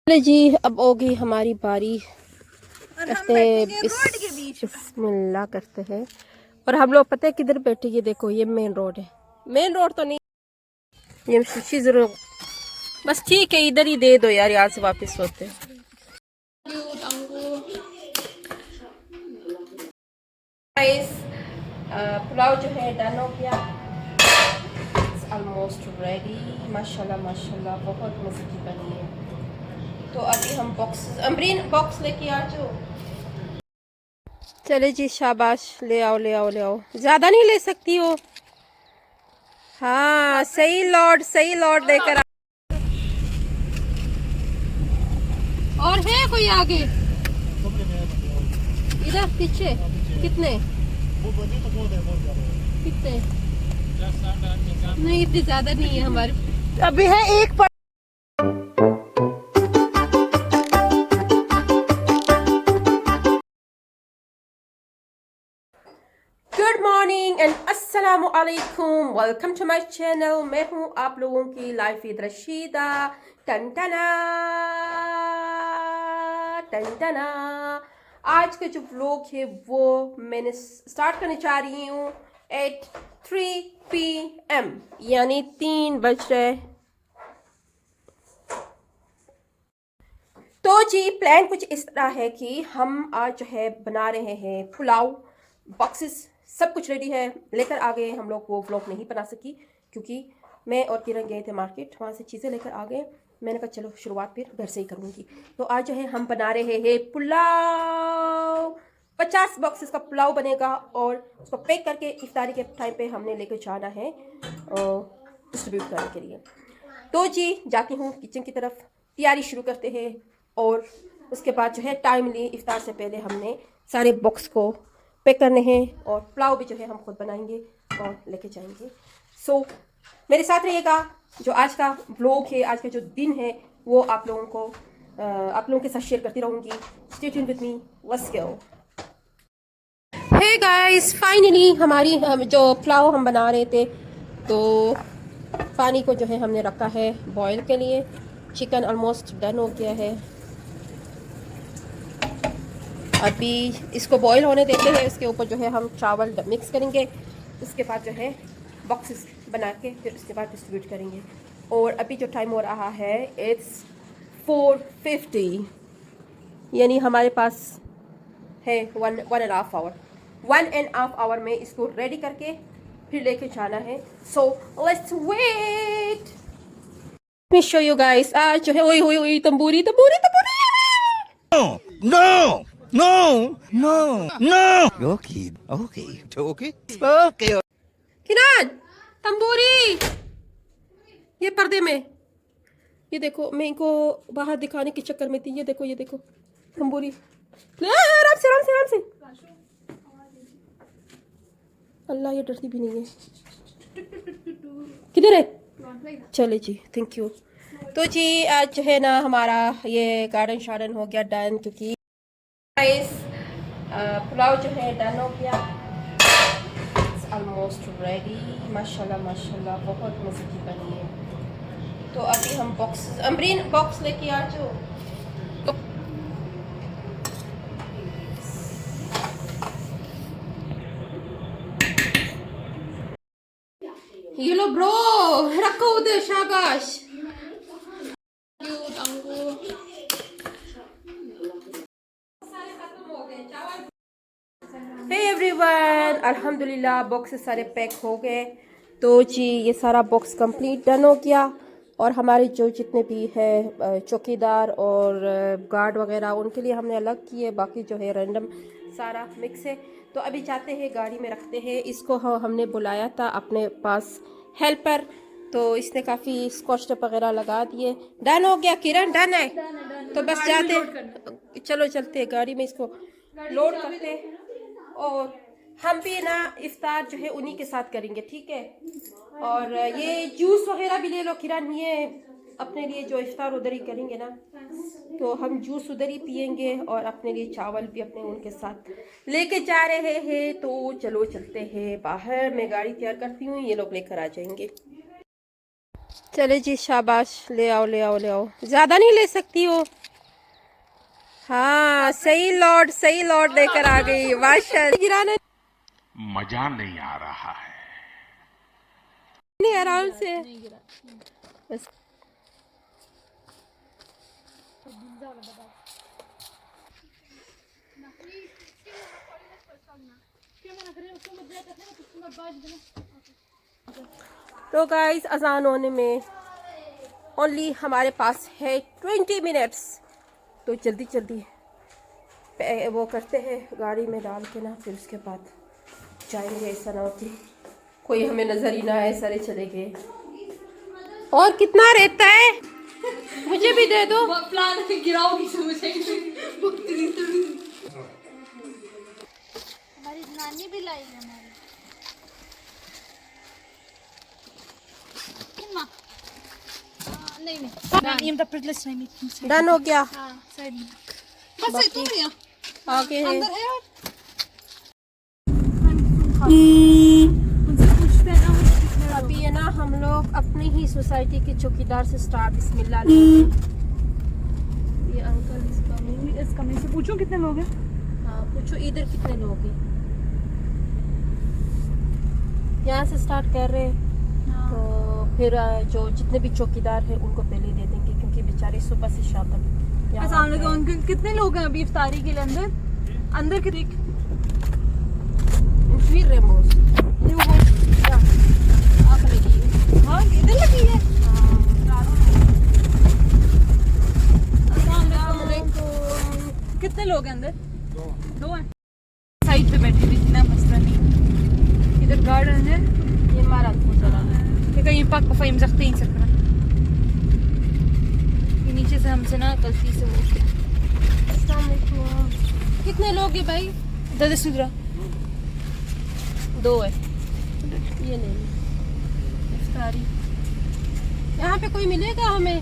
चले जी, अब होगी हमारी बारी। करते बिस्मिल्लाह करते हैं। और हम लोग पता है किधर बैठे, ये देखो ये मेन रोड है। मेन रोड तो नहीं, ये शीशी जरूर, बस ठीक है इधर ही दे दो यार, यहाँ से वापस होते हैं। पुलाव जो है डन हो गया, ऑलमोस्ट रेडी। माशाल्लाह माशाल्लाह बहुत मज़े की बनी है। तो अभी हम बॉक्स, अमरीन बॉक्स लेके आ जाओ। चले जी शाबाश, ले आओ ले आओ ले आओ, ज़्यादा नहीं ले सकती हो। हाँ सही लॉट देकर आ। और है कोई आगे इधर पीछे? कितने कितने? नहीं इतनी ज्यादा नहीं है हमारे, अभी है एक पर। गुड मॉर्निंग एंड अस्सलाम वालेकुम, वेलकम टू माय चैनल। मैं हूँ आप लोगों की लाइफ विद रशीदा। टन टना। आज का जो व्लॉग है वो मैंने स्टार्ट करने जा रही हूँ एट 3 PM, यानी 3 बज रहे। तो जी प्लान कुछ इस तरह है कि हम आज जो है बना रहे हैं पुलाव। बॉक्सेस सब कुछ रेडी है, लेकर आ गए। हम लोग वो व्लॉग नहीं बना सकी क्योंकि मैं और किरण गए थे मार्केट, वहाँ से चीज़ें लेकर आ गए। मैंने कहा चलो शुरुआत फिर घर से ही करूँगी। तो आज जो है हम बना रहे हैं पुलाव। 50 बॉक्सेस का पुलाव बनेगा और उसको पैक करके इफ्तारी के टाइम पे हमने लेकर जाना है डिस्ट्रीब्यूट करने के लिए। तो जी जाती हूँ किचन की तरफ, तैयारी शुरू करते हैं। और उसके बाद जो है टाइमली इफ्तार से पहले हमने सारे बॉक्स को पैक करने हैं और पुलाव भी जो है हम खुद बनाएंगे और लेके जाएंगे। सो मेरे साथ रहिएगा। जो आज का व्लॉग है, आज का जो दिन है, वो आप लोगों के साथ शेयर करती रहूँगी। Stay tuned with me, let's go. Hey guys, finally हमारी जो पुलाव हम बना रहे थे, तो पानी को जो है हमने रखा है बॉईल के लिए। चिकन ऑलमोस्ट डन हो गया है, अभी इसको बॉईल होने देते हैं। इसके ऊपर जो है हम चावल मिक्स करेंगे, उसके बाद जो है बॉक्सेस बना के फिर उसके बाद डिस्ट्रीब्यूट करेंगे। और अभी जो टाइम हो रहा है इट्स 4:50, यानी हमारे पास है 1.5 आवर में इसको रेडी करके फिर लेके जाना है। So let's wait, me show you guys. आज जो है ओए ओए ओए, तंबूरी तंबूरी तंबूरी। No, no, no, no. Okay, okay, okay, okay. किरण, तंबूरी ये पर्दे में, ये देखो। मैं इनको बाहर दिखाने के चक्कर में थी। ये देखो ये देखो तंबूरी। आराम से आराम से आराम से। अल्लाह ये डरती भी नहीं है। किधर है? चले जी, थैंक यू। तो जी आज जो है ना हमारा ये गार्डन शार्डन हो गया डन, क्योंकि पुलाव जो है डन हो गया, ऑलमोस्ट रेडी। माशाल्लाह माशाल्लाह बहुत मज़े की बनी है। तो अभी हम बॉक्स, अमरीन बॉक्स लेके आ जाओ। ये लो ब्रो, रखो उधर, शाबाश। हे एवरीवन, अल्हम्दुलिल्लाह बॉक्सेस सारे पैक हो गए। तो जी ये सारा बॉक्स कंप्लीट डन हो गया। और हमारे जो जितने भी है चौकीदार और गार्ड वगैरह, उनके लिए हमने अलग किए, बाकी जो है रैंडम सारा मिक्स है। तो अभी जाते हैं गाड़ी में रखते हैं इसको। हमने बुलाया था अपने पास हेल्पर, तो इसने काफ़ी स्कॉच टेप वगैरह लगा दिए। डन हो गया किरण, डन है। तो बस जाते, चलो चलते गाड़ी में, इसको लोड करते। और हम भी ना इफ्तार जो है उन्हीं के साथ करेंगे, ठीक है। और ये जूस वगैरह भी ले लो किरण, ये अपने लिए जो इफ्तार उधर ही करेंगे ना, तो हम जूस उधर ही पियेंगे और अपने लिए चावल भी अपने उनके साथ लेके जा रहे हैं। तो चलो चलते हैं बाहर, मैं गाड़ी तैयार करती हूँ, ये लोग लेकर आ जाएंगे। चले जी शाबाश, ले आओ ले आओ ले आओ, ज़्यादा नहीं ले सकती हो। हाँ सही लॉट देकर आ गई माशाल्लाह। गिराना मजा नहीं आ रहा है। नहीं, आराम से बस। तो गाइस अजान होने में ओनली हमारे पास है 20 मिनट्स, तो जल्दी जल्दी वो करते हैं गाड़ी में डाल के ना, फिर उसके बाद जाएंगे। ऐसा ना हो कि कोई हमें नजर ही ना आए, सारे चले गए। और कितना रहता है मुझे भी दे दो। प्लान गिराओगी हमारी नानी भी लाई है हमारी। नहीं डन हो गया। हाँ साइड में बस तुम यहाँ आगे है अंदर है और उनसे पूछते हैं ना। अभी है ना हम लोग अपनी ही सोसाइटी के चौकीदार से स्टार्ट बिस्मिल्लाह लेंगे। ये अंकल इस कमरे से पूछो कितने लोग हैं। हाँ पूछो इधर कितने लोग हैं। यहाँ से स्टार्ट कर रहे हैं, तो फिर जो जितने भी चौकीदार हैं उनको पहले दे देंगे, क्योंकि बेचारे सुबह से शाम तक यहाँ सामने पे तो उनके कितने लोग हैं अभी इफ्तारी के लिए अंदर कितने फिर रेमोस आप लगी। हाँ इधर लगी है। कितने लोग हैं अंदर। दो हैं साइड पे बैठी हुई थी ना, मसला नहीं। इधर गार्डन है ये मारा जरा कहीं पाक फहीम ज़ख्तीन सकना। ये नीचे से हमसे ना गलती से वो कितने लोग हैं भाई। दादा सुधरा दो है। ये नहीं इफ्तारी यहाँ पे कोई मिलेगा हमें।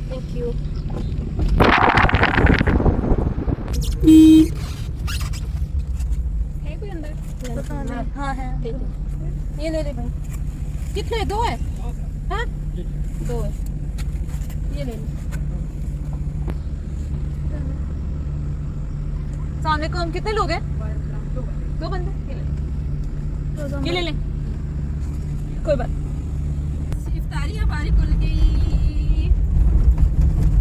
Thank you. है कोई अंदर पता नहीं। हाँ है ये ले ले भाई। कितने दो है। हाँ दो है, ये ले ले। सामने को हम कितने लोग हैं। दो बंदे ये ले लें कोई बात। इफ्तारी हमारी खुल गई।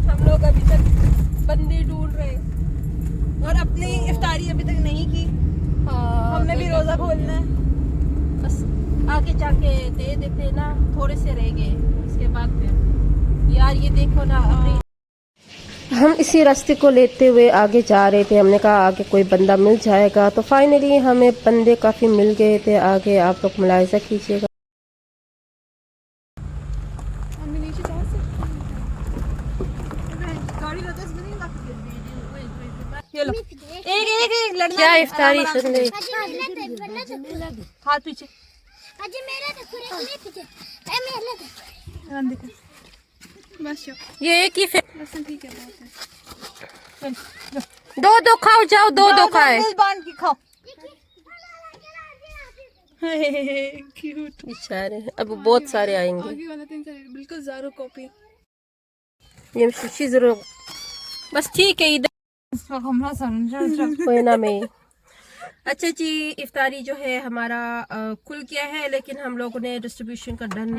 हम लोग अभी तक बंदे ढूंढ रहे और अपनी इफ्तारी अभी तक नहीं की। हाँ हमने भी रोजा खोलना है। बस आगे जाके दे देते ना, थोड़े से रह गए उसके बाद फिर। यार ये देखो ना अपनी। हम इसी रास्ते को लेते हुए आगे जा रहे थे। हमने कहा आगे कोई बंदा मिल जाएगा, तो फाइनली हमें बंदे काफी मिल गए थे आगे। आप लोग मुलाहिजा कीजिएगा। ये लो एक लड़ना क्या इफ्तारी सुन ले। हाथ पीछे बस ये एक ही ठीक है दो दो खाओ, जाओ दो दो खाए। बांध के खाओ। क्यूट बेचारे अब बहुत सारे आएंगे। आगे वाला 3 बिल्कुल ज़ारो कॉपी। ये शीशी जरूर बस ठीक है इधर कोई ना में। अच्छा जी इफ्तारी जो है हमारा खुल गया है, लेकिन हम लोगों ने डिस्ट्रीब्यूशन का डन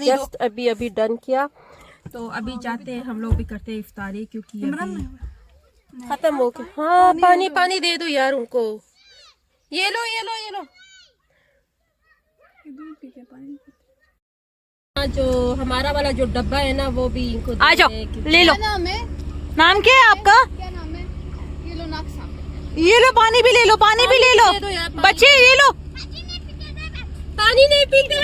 जस्ट अभी डन किया। तो अभी जाते हैं हम लोग भी करते हैं इफ्तारी, क्योंकि अभी खत्म हो गया। हाँ पानी दे दो यार उनको। ये लो ये लो ये लो। जो हमारा वाला जो डब्बा है ना वो भी इनको आ जाओ ले लो। नाम क्या है आपका। क्या नाम है। ये लो नाक सामने। ये लो पानी भी ले लो, पानी भी ले लो दे दो यार, बच्चे, ये लो पानी नहीं पीते।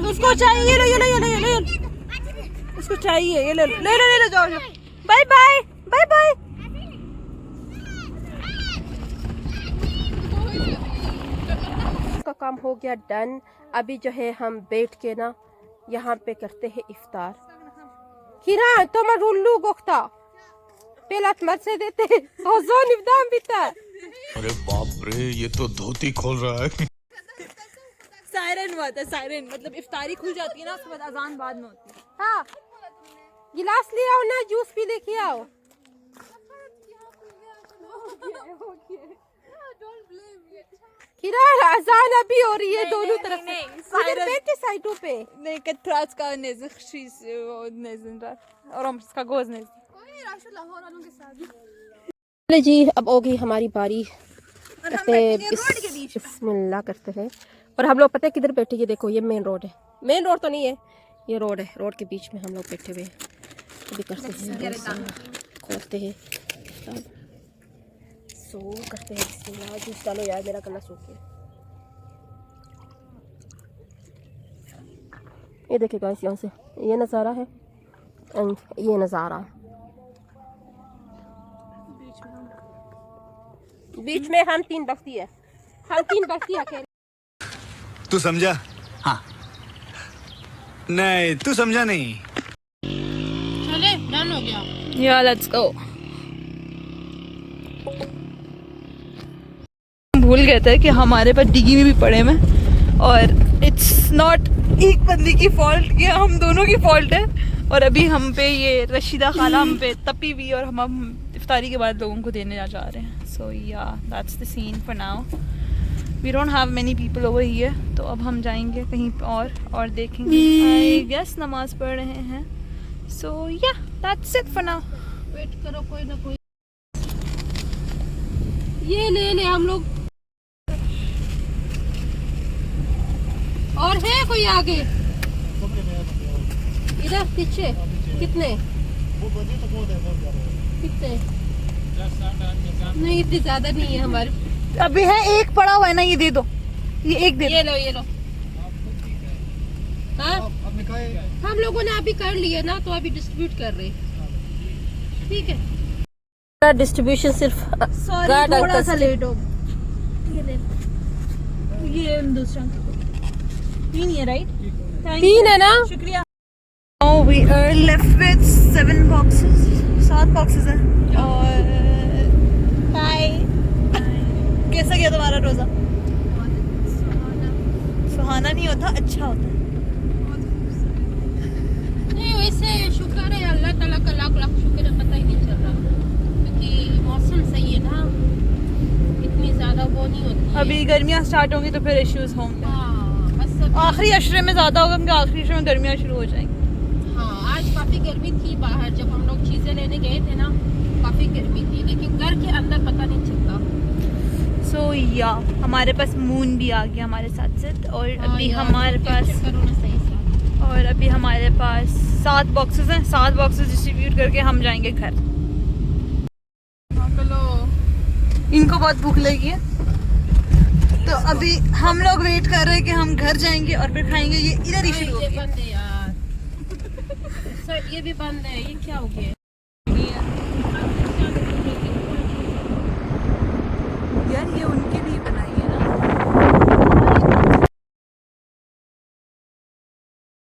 उसको चाहिए, ये लो ये लो ये लो ये लो ये लो। उसको चाहिए, ये ले लो ले लो ले लो, जाओ जाओ। Bye bye bye bye. का काम हो गया डन। अभी जो है हम बैठ के ना यहाँ पे करते हैं इफ्तार। हिरा तो मैं रुल्लू गोख्ता पेलात मत से देते ओजोन इब्दाम बिता अरे बाप रे, ये तो धोती खोल रहा है। सायरन हुआ था, सायरन मतलब इफ्तारी खुल जाती है ना, उसके बाद अजान बाद में होती है। हाँ गिलास ले आओ ना, जूस भी लेके आओ। किरार अजान अभी हो रही है दोनों तरफ से। उधर बैठे साइडों पे। नहीं कतराज का नेज़ शीस नेज़ और हम इसका गोज़ नेज़। चले जी अब होगी हमारी बारी। बिस्मिल्लाह करते हैं। और हम लोग पता है किधर बैठे, ये देखो ये मेन रोड है। मेन रोड तो नहीं है, ये रोड है। रोड के बीच में हम लोग बैठे हुए हैं। अभी करते हैं खोलते हैं सो करते हैं बिस्मिल्लाह। जूस डालो यार, मेरा गला सूख गया। ये देखिए गाइस, यहाँ से ये नज़ारा है, ये नज़ारा बीच में हम 3 बस्ती है, हम 3 बस्ती अकेले। तू समझा? हाँ। नहीं, तू समझा नहीं। चले डन हो गया। या लेट्स गो। भूल गए थे कि हमारे पास डिग्गी में भी पड़े हैं और इट्स नॉट एक बंदी की फॉल्ट, ये हम दोनों की फॉल्ट है। और अभी हम पे ये रशीदा खाला हम पे तपी हुई और हम इफ्तारी के बाद लोगों को देने जा रहे हैं। So yeah that's the scene for now. We don't have many people over here, तो अब हम जाएंगे कहीं और देखेंगे। आई गेस नमाज पढ़ रहे हैं। So yeah that's it for now. Wait करो, कोई ना कोई ये ले हम लोग। और है कोई आगे इधर पीछे? कितने नहीं, इतनी ज्यादा नहीं है हमारे। अभी है एक पड़ा हुआ है ना, ये दे दो, ये एक दे दो। ये लो। हाँ हम लोगों ने अभी कर लिए ना, तो अभी डिस्ट्रीब्यूट कर रहे। ठीक है, डिस्ट्रीब्यूशन सिर्फ थोड़ा सा लेट हो। ये दूसरा 3 है राइट? 3 है ना? शुक्रिया। Oh, we are left with 7 boxes. 7 boxes हैं। और हाय, कैसा गया तुम्हारा रोजा? सुहाना नहीं होता, अच्छा होता है। नहीं वैसे शुक्र है अल्लाह ताला का, लाख शुक्र है। पता ही नहीं चल रहा क्योंकि मौसम सही है ना, इतनी ज्यादा वो नहीं होती। अभी गर्मियाँ स्टार्ट होंगी तो फिर इश्यूज होंगे। हाँ बस आखिरी अशरे में ज्यादा होगा क्योंकि आखिरी अशरे में गर्मियाँ शुरू हो जाएंगी। हाँ आज काफी गर्मी थी बाहर, जब हम लोग चीजें लेने गए थे ना काफी गर्मी थी, लेकिन घर के अंदर पता नहीं चलता। सो या हमारे पास मून भी आ गया हमारे साथ साथ। और अभी हमारे पास और अभी हमारे पास 7 बॉक्सेस हैं। 7 बॉक्सेस डिस्ट्रीब्यूट करके हम जाएंगे घर। इनको बहुत भूख लगी है, तो अभी हम लोग वेट कर रहे हैं कि हम घर जाएंगे और फिर खाएंगे। ये इधर ही शुरू हो गया। बंद है यार, सर ये भी बंद है, ये क्या हो गया?